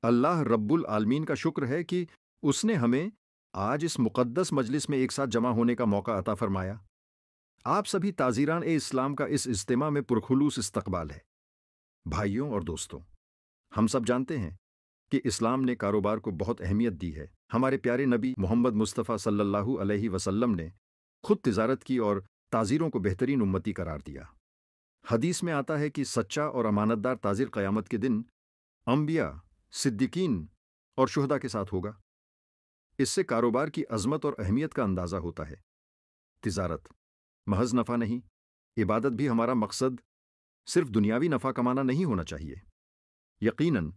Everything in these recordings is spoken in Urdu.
اللہ رب العالمین کا شکر ہے کہ اس نے ہمیں آج اس مقدس مجلس میں ایک ساتھ جمع ہونے کا موقع عطا فرمایا۔ آپ سبھی تازیران اسلام کا اس اجتماع میں پرخلوص استقبال ہے۔ بھائیوں اور دوستوں، ہم سب جانتے ہیں کہ اسلام نے کاروبار کو بہت اہمیت دی ہے۔ ہمارے پیارے نبی محمد مصطفیٰ صلی اللہ علیہ وسلم نے خود تجارت کی اور تاجروں کو بہترین امتی قرار دیا۔ حدیث میں آتا ہے کہ سچا اور امانت دار تاجر قیامت کے دن انبیاء، صدیقین اور شہداء کے ساتھ ہوگا۔ اس سے کاروبار کی عظمت اور اہمیت کا اندازہ ہوتا ہے۔ تجارت محض نفع نہیں، عبادت بھی ہمارا مقصد صرف دنیاوی نفع کمانا نہیں ہونا چاہیے۔ یقیناً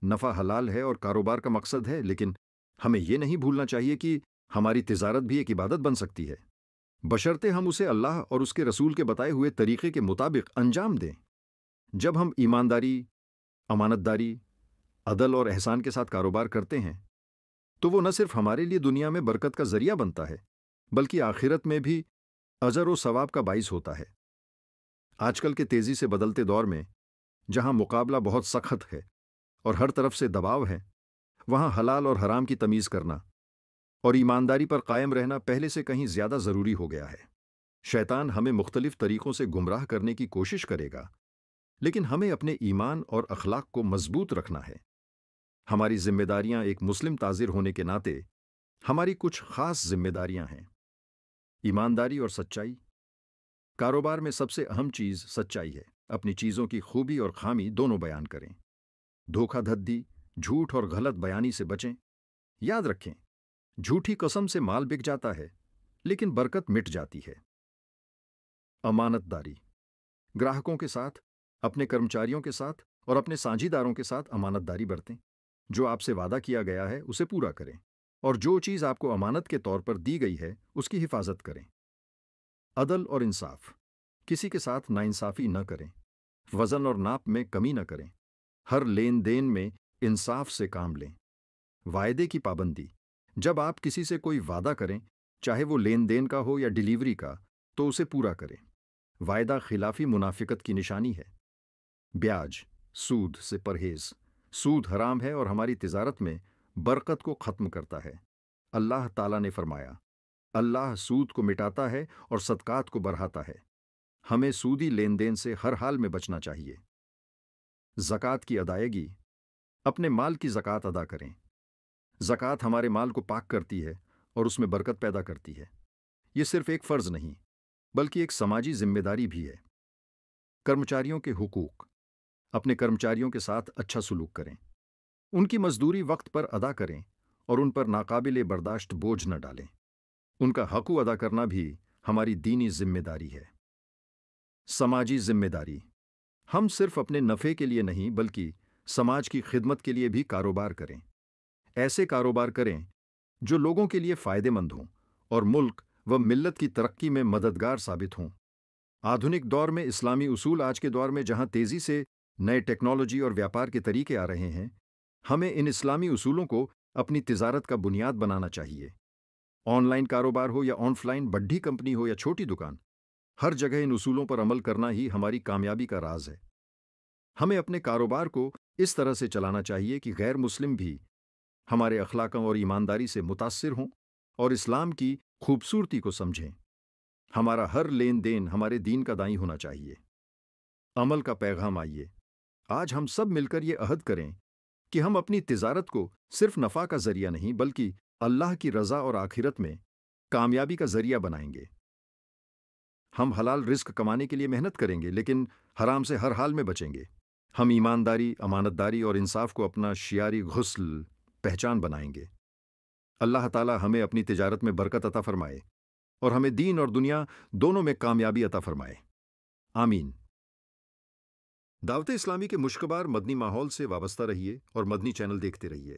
نفع حلال ہے اور کاروبار کا مقصد ہے، لیکن ہمیں یہ نہیں بھولنا چاہیے کہ ہماری تجارت بھی ایک عبادت بن سکتی ہے، بشرطے ہم اسے اللہ اور اس کے رسول کے بتائے ہوئے طریقے کے مطابق انجام دیں۔ جب ہم ایمانداری، امانت داری، عدل اور احسان کے ساتھ کاروبار کرتے ہیں تو وہ نہ صرف ہمارے لیے دنیا میں برکت کا ذریعہ بنتا ہے بلکہ آخرت میں بھی اجر و ثواب کا باعث ہوتا ہے۔ آج کل کے تیزی سے بدلتے دور میں جہاں مقابلہ بہت سخت ہے اور ہر طرف سے دباؤ ہے، وہاں حلال اور حرام کی تمیز کرنا اور ایمانداری پر قائم رہنا پہلے سے کہیں زیادہ ضروری ہو گیا ہے۔ شیطان ہمیں مختلف طریقوں سے گمراہ کرنے کی کوشش کرے گا، لیکن ہمیں اپنے ایمان اور اخلاق کو مضبوط رکھنا ہے۔ ہماری ذمہ داریاں ایک مسلم تاجر ہونے کے ناطے ہماری کچھ خاص ذمہ داریاں ہیں۔ ایمانداری اور سچائی۔ کاروبار میں سب سے اہم چیز سچائی ہے۔ اپنی چیزوں کی خوبی اور خامی دونوں بیان کریں۔ دھوکہ دھڑی، جھوٹ اور غلط بیانی سے بچیں۔ یاد رکھیں، جھوٹی قسم سے مال بک جاتا ہے لیکن برکت مٹ جاتی ہے۔ امانت داری۔ گراہکوں کے ساتھ، اپنے کرمچاریوں کے ساتھ اور اپنے سانجھیداروں کے ساتھ امانت داری برتیں۔ جو آپ سے وعدہ کیا گیا ہے اسے پورا کریں، اور جو چیز آپ کو امانت کے طور پر دی گئی ہے اس کی حفاظت کریں۔ عدل اور انصاف۔ کسی کے ساتھ ناانصافی نہ کریں، وزن اور ناپ میں کمی نہ کریں۔ ہر لین دین میں انصاف سے کام لیں۔ وعدے کی پابندی۔ جب آپ کسی سے کوئی وعدہ کریں، چاہے وہ لین دین کا ہو یا ڈیلیوری کا، تو اسے پورا کریں۔ وعدہ خلافی منافقت کی نشانی ہے۔ بیاج، سود سے پرہیز۔ سود حرام ہے اور ہماری تجارت میں برکت کو ختم کرتا ہے۔ اللہ تعالیٰ نے فرمایا، اللہ سود کو مٹاتا ہے اور صدقات کو بڑھاتا ہے۔ ہمیں سودی لین دین سے ہر حال میں بچنا چاہیے۔ زکوٰۃ کی ادائیگی۔ اپنے مال کی زکوٰۃ ادا کریں۔ زکوٰۃ ہمارے مال کو پاک کرتی ہے اور اس میں برکت پیدا کرتی ہے۔ یہ صرف ایک فرض نہیں بلکہ ایک سماجی ذمہ داری بھی ہے۔ کرمچاریوں کے حقوق۔ اپنے کرمچاریوں کے ساتھ اچھا سلوک کریں۔ ان کی مزدوری وقت پر ادا کریں اور ان پر ناقابل برداشت بوجھ نہ ڈالیں۔ ان کا حق ادا کرنا بھی ہماری دینی ذمہ داری ہے۔ سماجی ذمہ داری۔ ہم صرف اپنے نفع کے لیے نہیں بلکہ سماج کی خدمت کے لیے بھی کاروبار کریں۔ ایسے کاروبار کریں جو لوگوں کے لیے فائدہ مند ہوں اور ملک و ملت کی ترقی میں مددگار ثابت ہوں۔ آدھنک دور میں اسلامی اصول۔ آج کے دور میں جہاں تیزی سے نئے ٹیکنالوجی اور ویاپار کے طریقے آ رہے ہیں، ہمیں ان اسلامی اصولوں کو اپنی تجارت کا بنیاد بنانا چاہیے۔ آن لائن کاروبار ہو یا آف لائن، بڑی کمپنی ہو یا چھوٹی دکان، ہر جگہ ان اصولوں پر عمل کرنا ہی ہماری کامیابی کا راز ہے۔ ہمیں اپنے کاروبار کو اس طرح سے چلانا چاہیے کہ غیر مسلم بھی ہمارے اخلاقوں اور ایمانداری سے متاثر ہوں اور اسلام کی خوبصورتی کو سمجھیں۔ ہمارا ہر لین دین ہمارے دین کا دائیں ہونا چاہیے۔ عمل کا پیغام۔ آئیے آج ہم سب مل کر یہ عہد کریں کہ ہم اپنی تجارت کو صرف نفع کا ذریعہ نہیں بلکہ اللہ کی رضا اور آخرت میں کامیابی کا ذریعہ بنائیں گے۔ ہم حلال رزق کمانے کے لیے محنت کریں گے لیکن حرام سے ہر حال میں بچیں گے۔ ہم ایمانداری، امانت داری اور انصاف کو اپنا شعاری غسل پہچان بنائیں گے۔ اللہ تعالی ہمیں اپنی تجارت میں برکت عطا فرمائے اور ہمیں دین اور دنیا دونوں میں کامیابی عطا فرمائے۔ آمین۔ دعوت اسلامی کے مشکبار مدنی ماحول سے وابستہ رہیے اور مدنی چینل دیکھتے رہیے۔